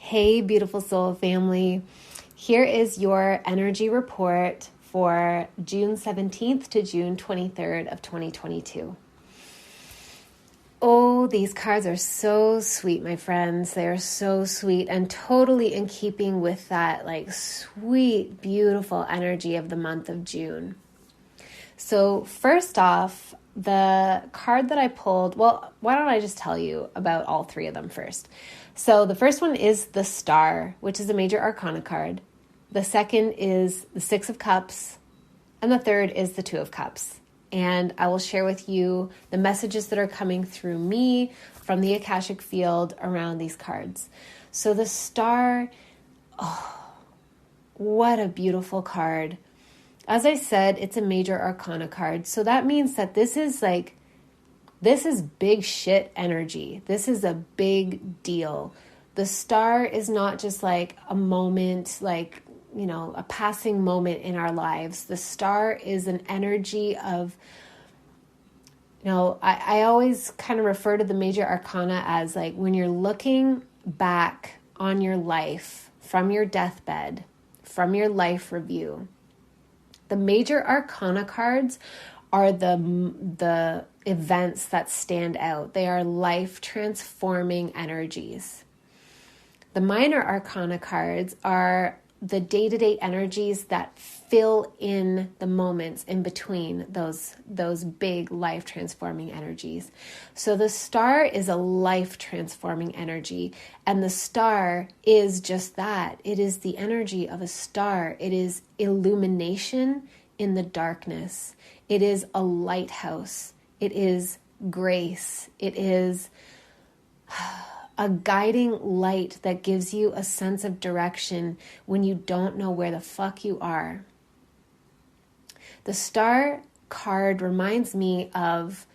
Hey, beautiful soul family. Here is your energy report for June 17th to June 23rd of 2022. Oh, these cards are so sweet, my friends. They are so sweet and totally in keeping with that sweet, beautiful energy of the month of June. So first off, the card that I pulled, well, why don't I just tell you about all three of them first? So the first one is the Star, which is a major arcana card. The second is the Six of Cups. And the third is the Two of Cups. And I will share with you the messages that are coming through me from the Akashic field around these cards. So the Star, oh, what a beautiful card. As I said, it's a major arcana card. So that means that this is big shit energy. This is a big deal. The Star is not just like a moment, a passing moment in our lives. The Star is an energy of, I always kind of refer to the major arcana as like when you're looking back on your life from your deathbed, from your life review. The major arcana cards are the events that stand out. They are life-transforming energies. The minor arcana cards are the day-to-day energies that fill in the moments in between those big life-transforming energies. So the Star is a life-transforming energy, and the Star is just that. It is the energy of a star. It is illumination in the darkness. It is a lighthouse. It is grace. It is a guiding light that gives you a sense of direction when you don't know where the fuck you are. The Star card reminds me of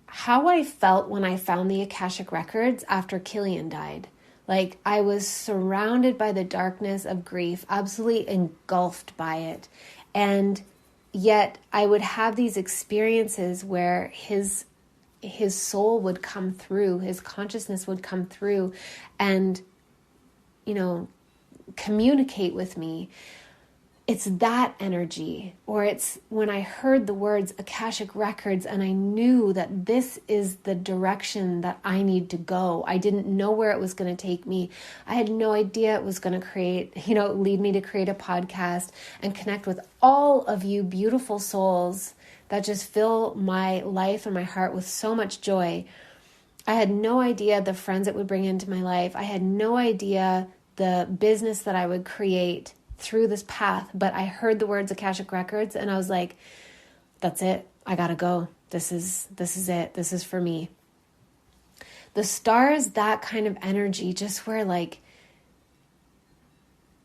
how I felt when I found the Akashic Records after Killian died. Like, I was surrounded by the darkness of grief, absolutely engulfed by it. And yet I would have these experiences where his soul would come through, his consciousness would come through and, communicate with me. It's that energy, or it's when I heard the words Akashic Records and I knew that this is the direction that I need to go. I didn't know where it was going to take me. I had no idea it was going to lead me to create a podcast and connect with all of you beautiful souls that just fill my life and my heart with so much joy. I had no idea the friends it would bring into my life. I had no idea the business that I would create through this path, but I heard the words Akashic Records and I was like, that's it. I gotta go. This is it. This is for me. The Star is that kind of energy, just where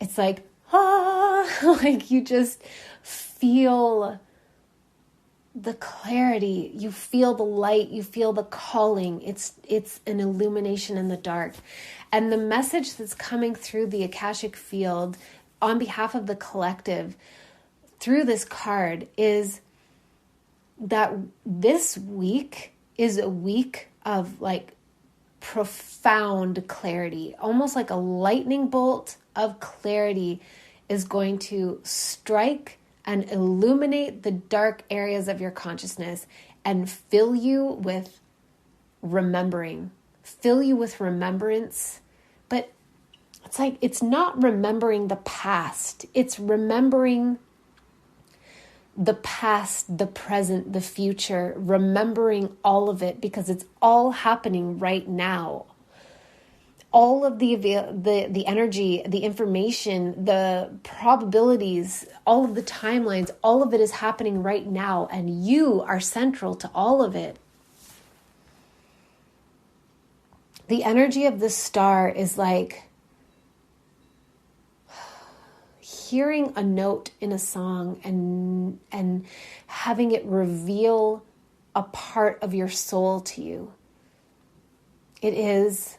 it's like, like you just feel the clarity, you feel the light, you feel the calling. It's an illumination in the dark. And the message that's coming through the Akashic field on behalf of the collective through this card is that this week is a week of profound clarity, almost like a lightning bolt of clarity is going to strike and illuminate the dark areas of your consciousness and fill you with remembering, fill you with remembrance. But it's not remembering the past. It's remembering the past, the present, the future, remembering all of it because it's all happening right now. All of the energy, the information, the probabilities, all of the timelines, all of it is happening right now, and you are central to all of it. The energy of the Star is like hearing a note in a song and having it reveal a part of your soul to you. It is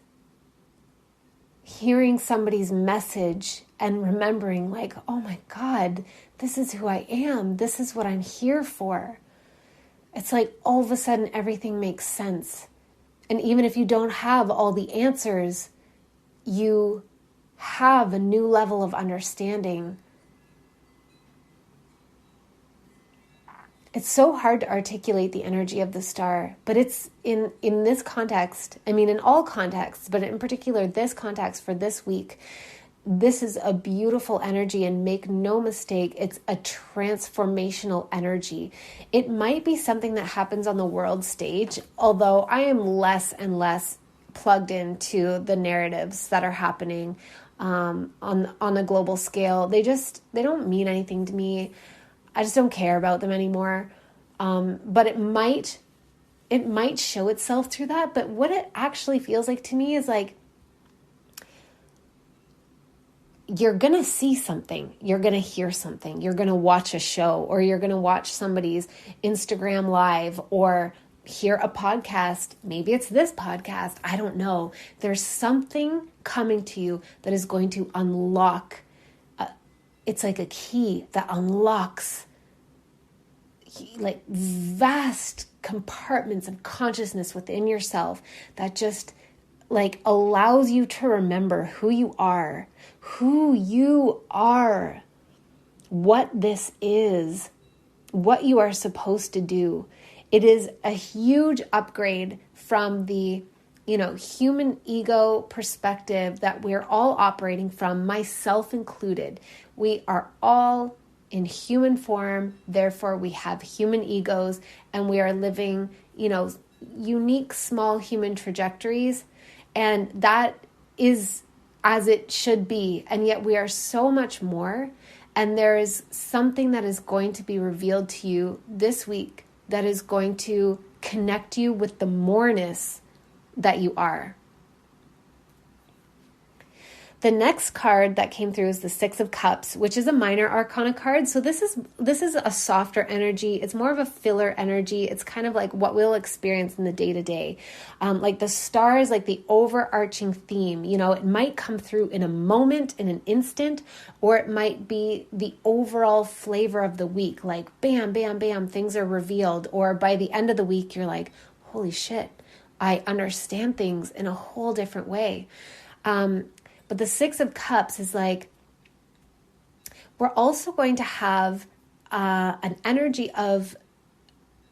hearing somebody's message and remembering oh my God, this is who I am. This is what I'm here for. It's like all of a sudden everything makes sense. And even if you don't have all the answers, you have a new level of understanding. It's so hard to articulate the energy of the star, but it's in this context, I mean, in all contexts, but in particular, this context for this week, this is a beautiful energy, and make no mistake, it's a transformational energy. It might be something that happens on the world stage, although I am less and less plugged into the narratives that are happening on a global scale. They don't mean anything to me. I just don't care about them anymore. But it might show itself through that. But what it actually feels like to me is like, you're going to see something, you're going to hear something, you're going to watch a show, or you're going to watch somebody's Instagram live, or hear a podcast. Maybe it's this podcast. I don't know. There's something coming to you that is going to unlock. It's like a key that unlocks like vast compartments of consciousness within yourself that just like allows you to remember who you are, what this is, what you are supposed to do. It is a huge upgrade from the, human ego perspective that we're all operating from, myself included. We are all in human form, therefore we have human egos, and we are living, unique small human trajectories, and that is as it should be. And yet we are so much more, and there is something that is going to be revealed to you this week that is going to connect you with the moreness that you are. The next card that came through is the Six of Cups, which is a minor arcana card. So this is a softer energy. It's more of a filler energy. It's kind of like what we'll experience in the day-to-day. Like the star is like the overarching theme. It might come through in a moment, in an instant, or it might be the overall flavor of the week. Like bam, bam, bam, things are revealed. Or by the end of the week, you're like, holy shit, I understand things in a whole different way. But the Six of Cups is like, we're also going to have an energy of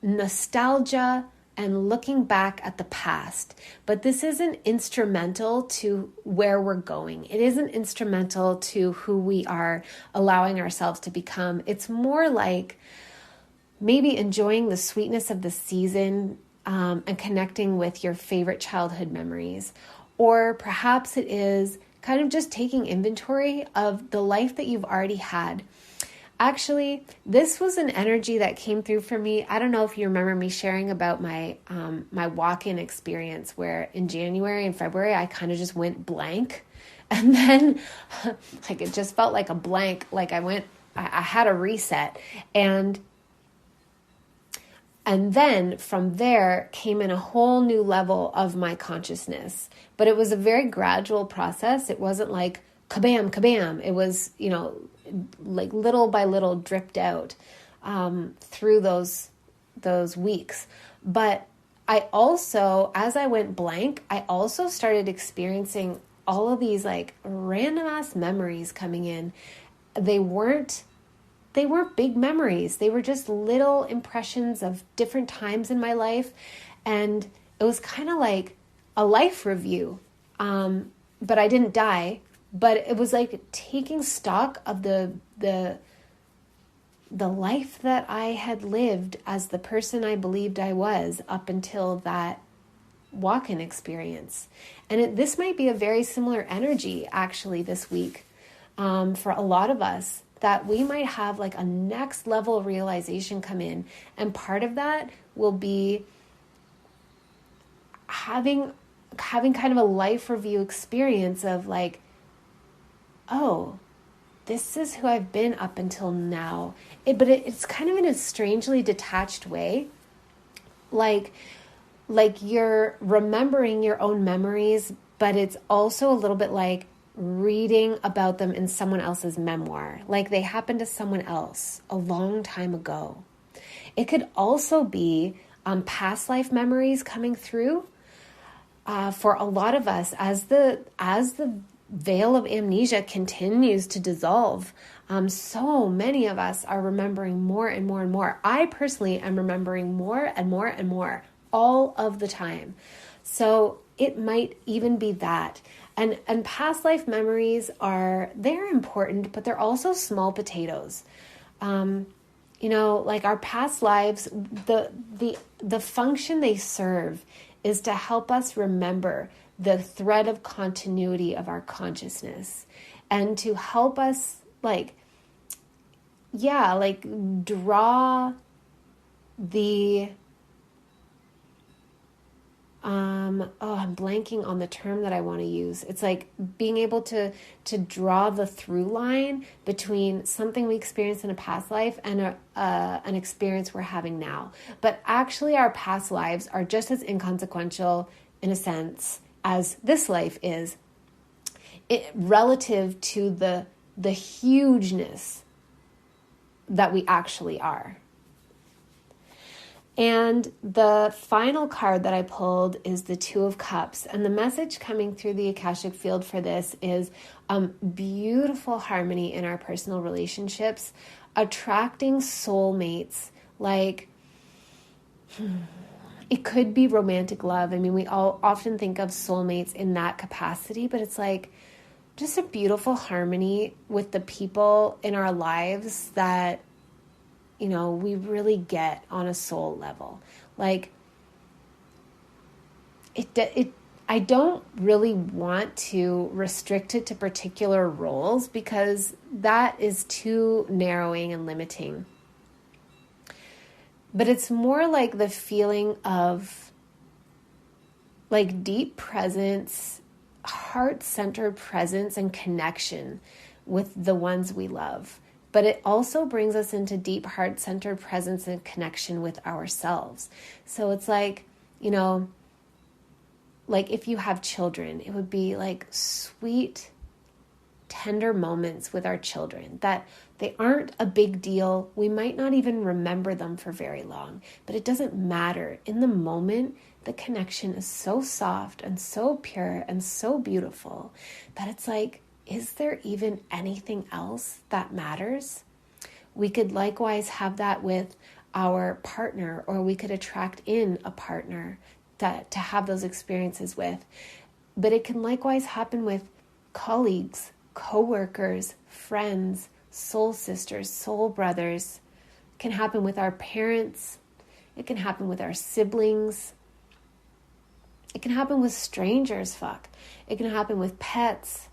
nostalgia and looking back at the past. But this isn't instrumental to where we're going. It isn't instrumental to who we are allowing ourselves to become. It's more like maybe enjoying the sweetness of the season and connecting with your favorite childhood memories. Or perhaps it is kind of just taking inventory of the life that you've already had. Actually, this was an energy that came through for me. I don't know if you remember me sharing about my my walk-in experience, where in January and February, I kind of just went blank. And then like it just felt like a blank, like I had a reset. And then from there came in a whole new level of my consciousness. But it was a very gradual process. It wasn't like kabam, kabam. It was, like little by little dripped out through those weeks. But I also, as I went blank, I also started experiencing all of these like random ass memories coming in. They weren't big memories. They were just little impressions of different times in my life. And it was kind of like a life review. But I didn't die. But it was like taking stock of the life that I had lived as the person I believed I was up until that walk-in experience. And this might be a very similar energy actually this week for a lot of us, that we might have like a next level realization come in. And part of that will be having kind of a life review experience of like, oh, this is who I've been up until now. But it's kind of in a strangely detached way. Like you're remembering your own memories, but it's also a little bit like reading about them in someone else's memoir. Like they happened to someone else a long time ago. It could also be past life memories coming through. for a lot of us, as the veil of amnesia continues to dissolve, so many of us are remembering more and more and more. I personally am remembering more and more and more all of the time. So it might even be that. And past life memories they're important, but they're also small potatoes. Like our past lives, the function they serve is to help us remember the thread of continuity of our consciousness, and to help us draw the I'm blanking on the term that I want to use. It's like being able to draw the through line between something we experienced in a past life and an experience we're having now. But actually our past lives are just as inconsequential in a sense as this life is, relative to the hugeness that we actually are. And the final card that I pulled is the Two of Cups. And the message coming through the Akashic field for this is beautiful harmony in our personal relationships, attracting soulmates. It could be romantic love. I mean, we all often think of soulmates in that capacity, but it's like just a beautiful harmony with the people in our lives that we really get on a soul level. I don't really want to restrict it to particular roles because that is too narrowing and limiting. But it's more like the feeling of deep presence, heart-centered presence and connection with the ones we love. But it also brings us into deep heart-centered presence and connection with ourselves. So it's if you have children, it would be sweet, tender moments with our children that they aren't a big deal. We might not even remember them for very long, but it doesn't matter. In the moment, the connection is so soft and so pure and so beautiful that it's is there even anything else that matters? We could likewise have that with our partner, or we could attract in a partner to have those experiences with. But it can likewise happen with colleagues, co-workers, friends, soul sisters, soul brothers. It can happen with our parents. It can happen with our siblings. It can happen with strangers, It can happen with pets.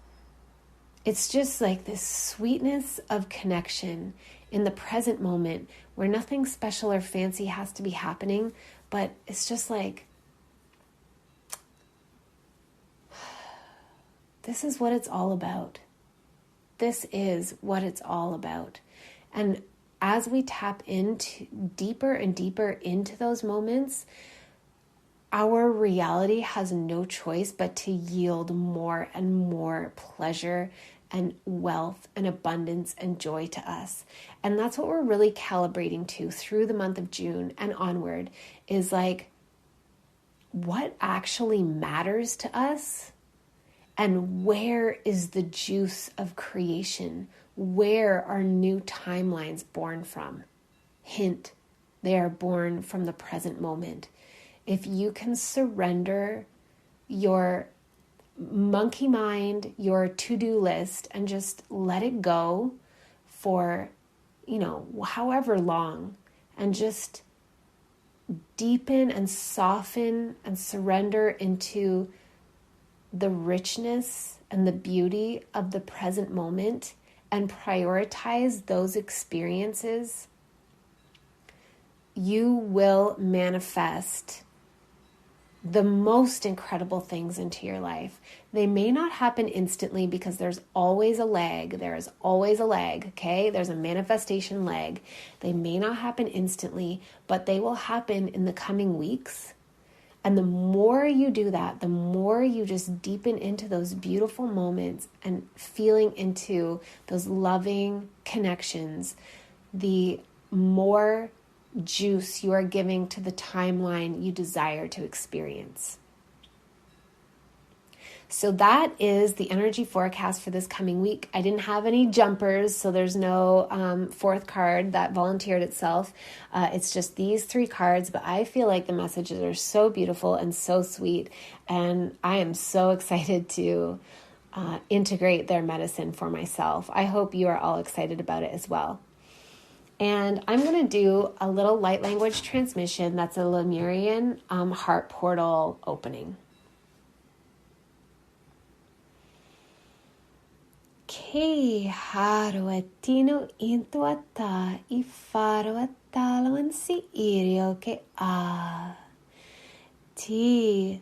It's just this sweetness of connection in the present moment where nothing special or fancy has to be happening, but it's just this is what it's all about. This is what it's all about. And as we tap into deeper and deeper into those moments, our reality has no choice but to yield more and more pleasure and wealth and abundance and joy to us. And that's what we're really calibrating to through the month of June and onward is what actually matters to us and where is the juice of creation? Where are new timelines born from? Hint, they are born from the present moment. If you can surrender your monkey mind, your to-do list, and just let it go for, however long, and just deepen and soften and surrender into the richness and the beauty of the present moment and prioritize those experiences, you will manifest the most incredible things into your life. They may not happen instantly because there's always a lag. There is always a lag, okay? There's a manifestation lag. They may not happen instantly, but they will happen in the coming weeks. And the more you do that, the more you just deepen into those beautiful moments and feeling into those loving connections, the more juice you are giving to the timeline you desire to experience. So that is the energy forecast for this coming week. I didn't have any jumpers, so there's no fourth card that volunteered itself. It's just these 3 cards, but I feel like the messages are so beautiful and so sweet, and I am so excited to integrate their medicine for myself. I hope you are all excited about it as well. And I'm going to do a little light language transmission that's a Lemurian heart portal opening. Ke haruatino intuata I faruatalawan si irio ke a. Ti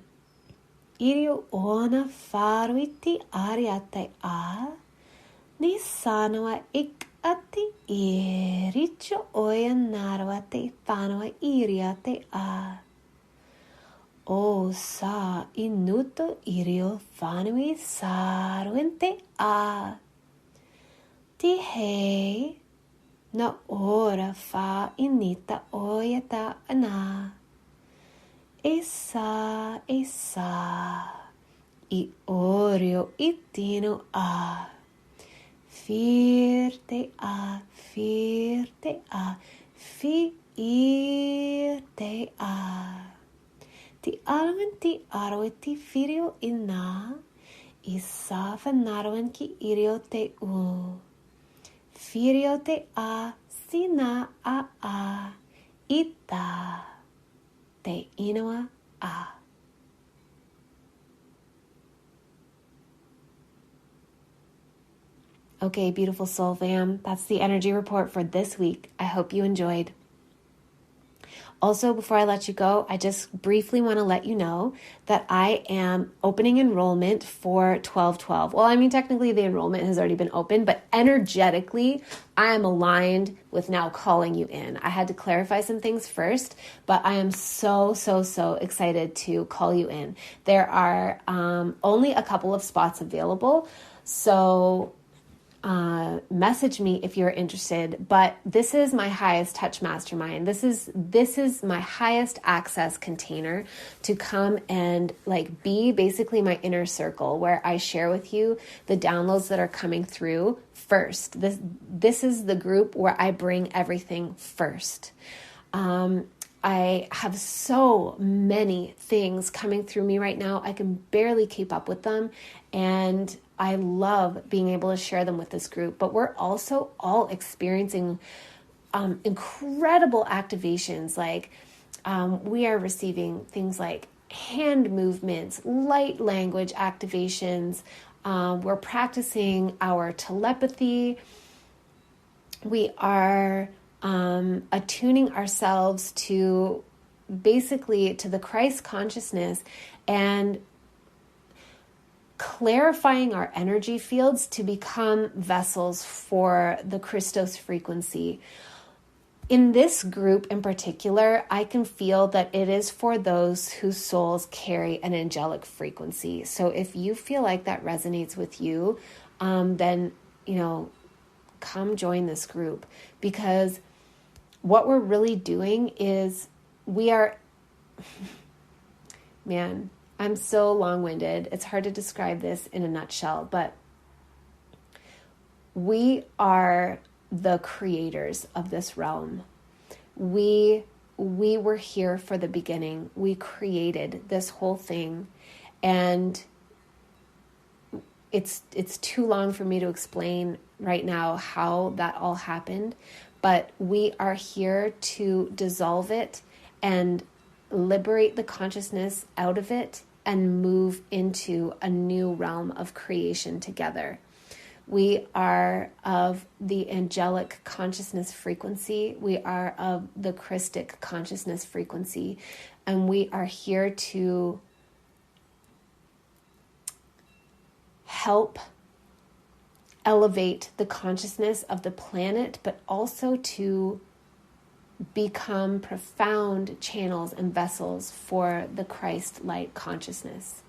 irio ona faruiti ariate a. Ni sanua ik ati iricho oya narwate fanua iriate a. O sa inuto irio fanui saruente a. Ti hei na ora fa inita oyata ana. Esa I orio itino a. Firte a, firte a, firte a. Ti arwen ti firio ina, isa fanarwen ki irio te u. Firio te a, sina a, ita, te inoa a. Okay, beautiful soul fam, that's the energy report for this week. I hope you enjoyed. Also, before I let you go, I just briefly want to let you know that I am opening enrollment for 12/12. Well, I mean, technically the enrollment has already been open, but energetically, I am aligned with now calling you in. I had to clarify some things first, but I am so excited to call you in. There are only a couple of spots available, so message me if you're interested. But this is my highest touch mastermind. This is my highest access container to come and like be basically my inner circle where I share with you the downloads that are coming through first. This is the group where I bring everything first. I have so many things coming through me right now. I can barely keep up with them, and I love being able to share them with this group. But we're also all experiencing incredible activations. Like we are receiving things like hand movements, light language activations. We're practicing our telepathy. We are attuning ourselves to basically to the Christ consciousness and clarifying our energy fields to become vessels for the Christos frequency. In this group in particular, I can feel that it is for those whose souls carry an angelic frequency. So if you feel like that resonates with you, then, come join this group, because what we're really doing is man, I'm so long-winded. It's hard to describe this in a nutshell, but we are the creators of this realm. We were here for the beginning. We created this whole thing, and it's too long for me to explain right now how that all happened, but we are here to dissolve it and liberate the consciousness out of it and move into a new realm of creation together. We are of the angelic consciousness frequency. We are of the Christic consciousness frequency. And we are here to help elevate the consciousness of the planet, but also to become profound channels and vessels for the Christ light consciousness.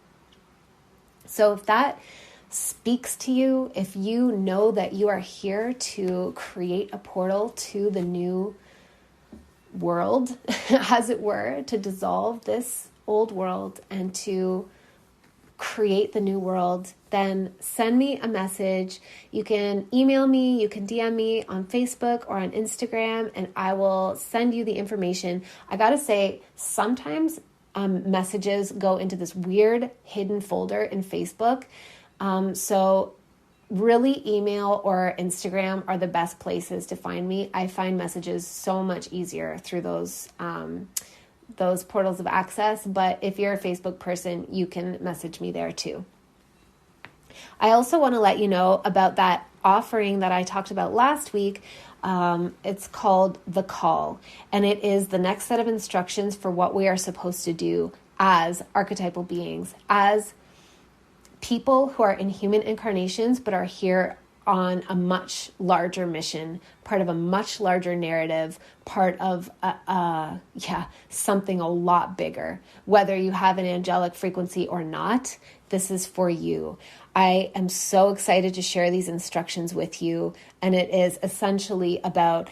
So if that speaks to you, if you know that you are here to create a portal to the new world, as it were, to dissolve this old world and to create the new world, then send me a message. You can email me, you can DM me on Facebook or on Instagram, and I will send you the information. I gotta say, sometimes messages go into this weird hidden folder in Facebook. So really email or Instagram are the best places to find me. I find messages so much easier through those portals of access. But if you're a Facebook person, you can message me there too. I also want to let you know about that offering that I talked about last week. It's called The Call, and it is the next set of instructions for what we are supposed to do as archetypal beings, as people who are in human incarnations but are here on a much larger mission, part of a much larger narrative, part of something a lot bigger. Whether you have an angelic frequency or not, this is for you. I am so excited to share these instructions with you, and it is essentially about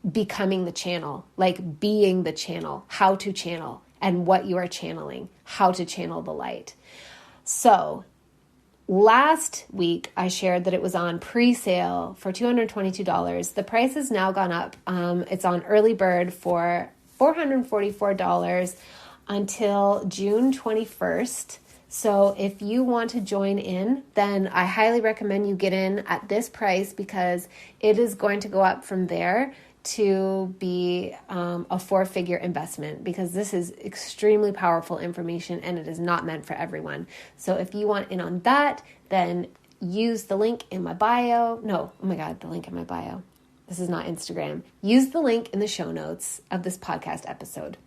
becoming the channel, like being the channel, how to channel, and what you are channeling, how to channel the light. So last week, I shared that it was on pre-sale for $222. The price has now gone up. It's on early bird for $444 until June 21st. So if you want to join in, then I highly recommend you get in at this price, because it is going to go up from there to be a four-figure investment, because this is extremely powerful information and it is not meant for everyone. So if you want in on that, then use the link in my bio. No, oh my God, the link in my bio. This is not Instagram. Use the link in the show notes of this podcast episode.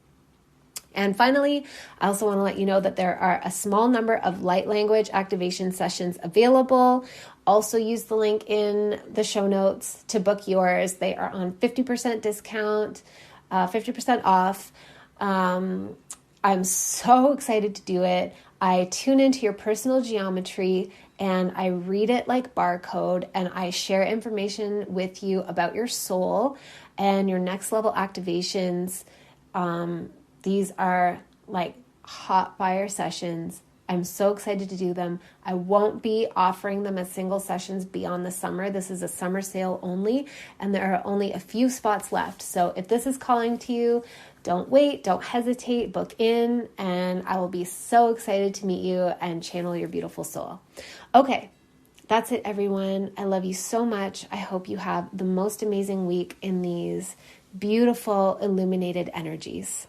And finally, I also want to let you know that there are a small number of light language activation sessions available. Also use the link in the show notes to book yours. They are on 50% discount, 50% off. I'm so excited to do it. I tune into your personal geometry and I read it like barcode, and I share information with you about your soul and your next level activations. These are like hot fire sessions. I'm so excited to do them. I won't be offering them as single sessions beyond the summer. This is a summer sale only, and there are only a few spots left. So if this is calling to you, don't wait, don't hesitate, book in, and I will be so excited to meet you and channel your beautiful soul. Okay, that's it, everyone. I love you so much. I hope you have the most amazing week in these beautiful illuminated energies.